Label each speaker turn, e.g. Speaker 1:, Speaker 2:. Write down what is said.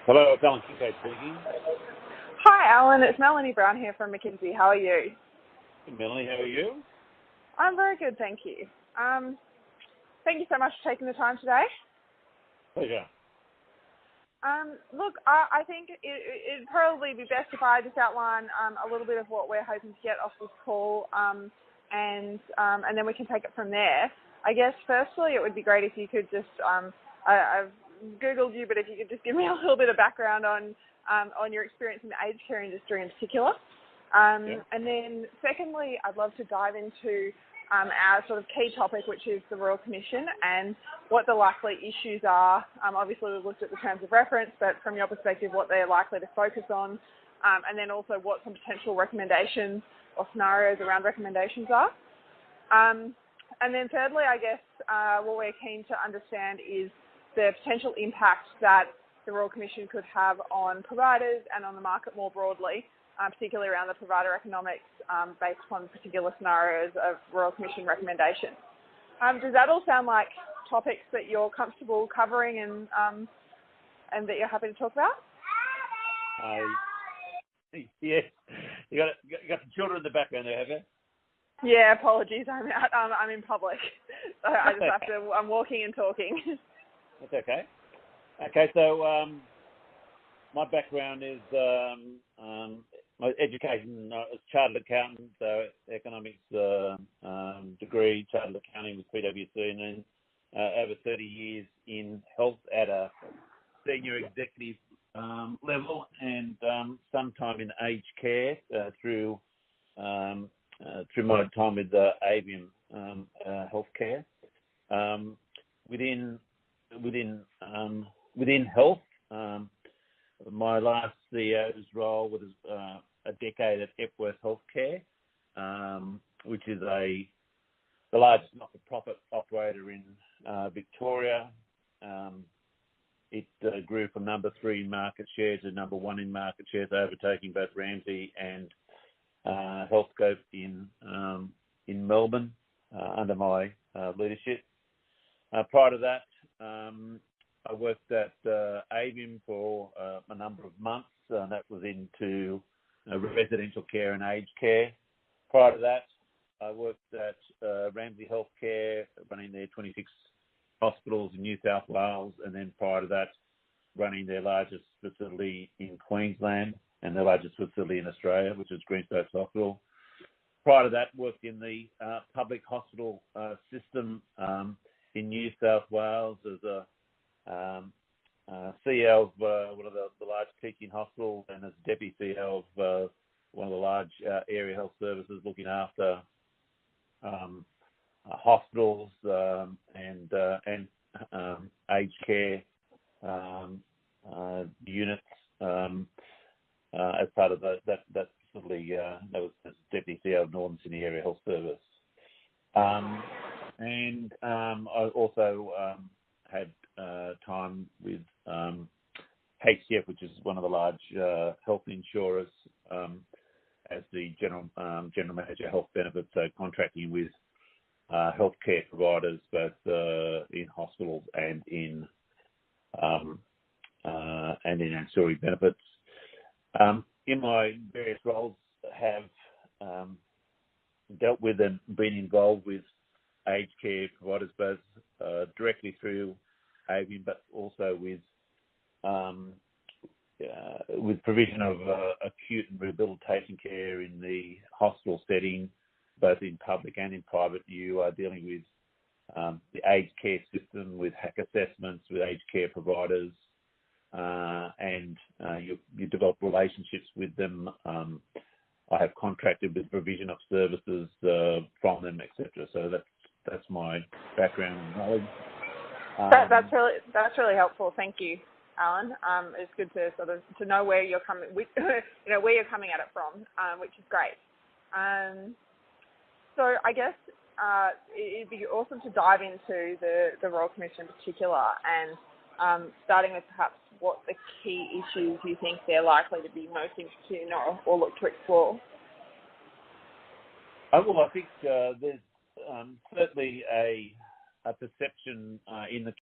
Speaker 1: Hello, it's Alan Kincaid speaking.
Speaker 2: Hi, Alan. It's Melanie Brown here from McKinsey. How are you?
Speaker 1: Hey, Melanie, how are you?
Speaker 2: I'm very good, thank you. Thank you so much for taking the time today.
Speaker 1: Pleasure.
Speaker 2: Look, I think it'd probably be best if I just outline a little bit of what we're hoping to get off this call, and then we can take it from there. I guess, firstly, it would be great if you could just, I've Googled you, but if you could just give me a little bit of background on your experience in the aged care industry in particular.
Speaker 1: Yeah.
Speaker 2: And then secondly, I'd love to dive into our sort of key topic, which is the Royal Commission and what the likely issues are. Obviously, we've looked at the terms of reference, but from your perspective, what they're likely to focus on, and then also what some potential recommendations or scenarios around recommendations are. And then thirdly, I guess what we're keen to understand is the potential impact that the Royal Commission could have on providers and on the market more broadly, particularly around the provider economics based on particular scenarios of Royal Commission recommendations. Does that all sound like topics that you're comfortable covering and that you're happy to talk about?
Speaker 1: Yes. You got some children in the background there, have you?
Speaker 2: Yeah, apologies. I'm in public, so I just have to. I'm walking and talking.
Speaker 1: That's okay. Okay, so my background is my education is chartered accountant, so economics degree, chartered accounting with PwC, and then over 30 years in health at a senior executive level, and some time in aged care through my time with Avium Healthcare. Within health, my last CEO's role was a decade at Epworth Healthcare, which is the largest not-for-profit operator in Victoria. It grew from number 3 in market share to number 1 in market share, overtaking both Ramsay and Healthscope in Melbourne under my leadership. Prior to that, I worked at Avium for a number of months. That was into residential care and aged care. Prior to that, I worked at Ramsay Healthcare, running their 26 hospitals in New South Wales, and then prior to that, running their largest facility in Queensland and their largest facility in Australia, which is Greenslopes Hospital. Prior to that, worked in the public hospital system in New South Wales as a CEO of one of the large teaching hospitals, and as deputy CEO of one of the large area health services looking after hospitals and aged care units as part of that facility. That was as deputy CEO of Northern Sydney Area Health Service. And I also had time with HCF, which is one of the large health insurers, as the general manager of health benefits, so contracting with healthcare providers both in hospitals and in ancillary benefits. In my various roles, have dealt with and been involved with aged care providers, both directly through Avium, but also with provision of acute and rehabilitation care in the hospital setting, both in public and in private. You are dealing with the aged care system, with HAC assessments, with aged care providers, and you develop relationships with them. I have contracted with provision of services from them, etc. So that's my background and knowledge.
Speaker 2: That's really helpful. Thank you, Alan. It's good to sort of to know where you're coming, where you're coming at it from, which is great. So I guess it'd be awesome to dive into the Royal Commission in particular, and starting with perhaps what the key issues you think they're likely to be most interested in or look to explore.
Speaker 1: Well, I think there's certainly a perception in the